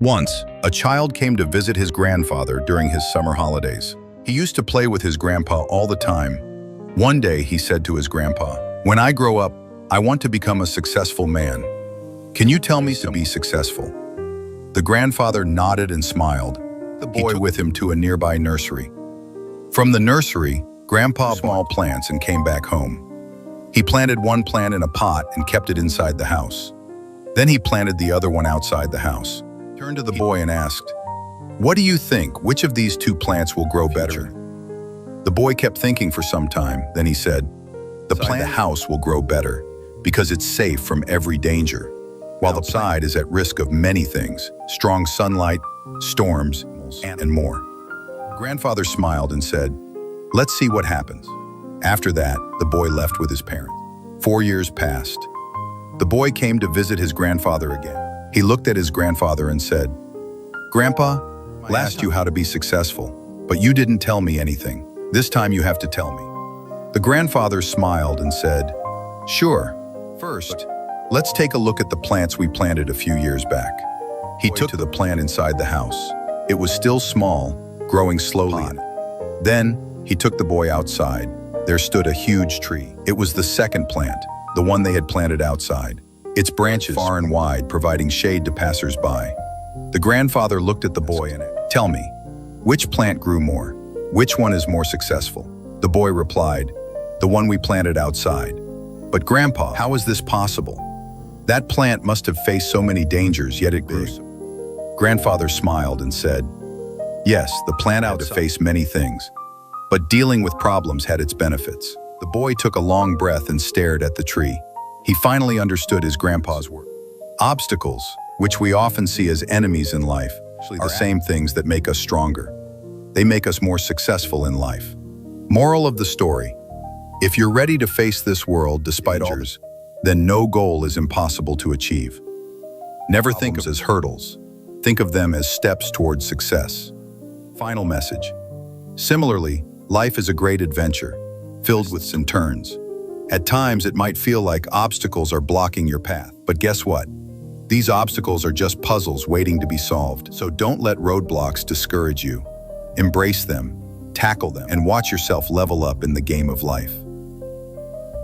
Once, a child came to visit his grandfather during his summer holidays. He used to play with his grandpa all the time. One day, he said to his grandpa, "When I grow up, I want to become a successful man. Can you tell me to be successful?" The grandfather nodded and smiled. The boy with him to a nearby nursery. From the nursery, Grandpa small plants and came back home. He planted one plant in a pot and kept it inside the house. Then he planted the other one outside the house. He turned to the boy and asked, "What do you think? Which of these two plants will grow better?" The boy kept thinking for some time. Then he said, "The plant in the house will grow better because it's safe from every danger, while the side is at risk of many things, strong sunlight, storms, and more." Grandfather smiled and said, "Let's see what happens." After that, the boy left with his parents. 4 years passed. The boy came to visit his grandfather again. He looked at his grandfather and said, "Grandpa, I asked you how to be successful, but you didn't tell me anything. This time you have to tell me." The grandfather smiled and said, "Sure. First, let's take a look at the plants we planted a few years back." He took to the plant inside the house. It was still small, growing slowly. Then, he took the boy outside. There stood a huge tree. It was the second plant, the one they had planted outside. Its branches far and wide, providing shade to passers-by. The grandfather looked at the boy and asked, "Tell me, which plant grew more? Which one is more successful?" The boy replied, "The one we planted outside." "But Grandpa, how is this possible? That plant must have faced so many dangers, yet it grew." Grandfather smiled and said, "Yes, the plant outside faced many things, but dealing with problems had its benefits." The boy took a long breath and stared at the tree. He finally understood his grandpa's word. Obstacles, which we often see as enemies in life, are the same things that make us stronger. They make us more successful in life. Moral of the story: if you're ready to face this world despite dangers, then no goal is impossible to achieve. Never think of them as hurdles. Think of them as steps towards success. Final message. Similarly, life is a great adventure, filled with twists and turns. At times, it might feel like obstacles are blocking your path. But guess what? These obstacles are just puzzles waiting to be solved. So don't let roadblocks discourage you. Embrace them, tackle them, and watch yourself level up in the game of life.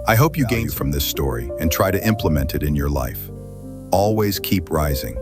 I hope you gain from this story and try to implement it in your life. Always keep rising.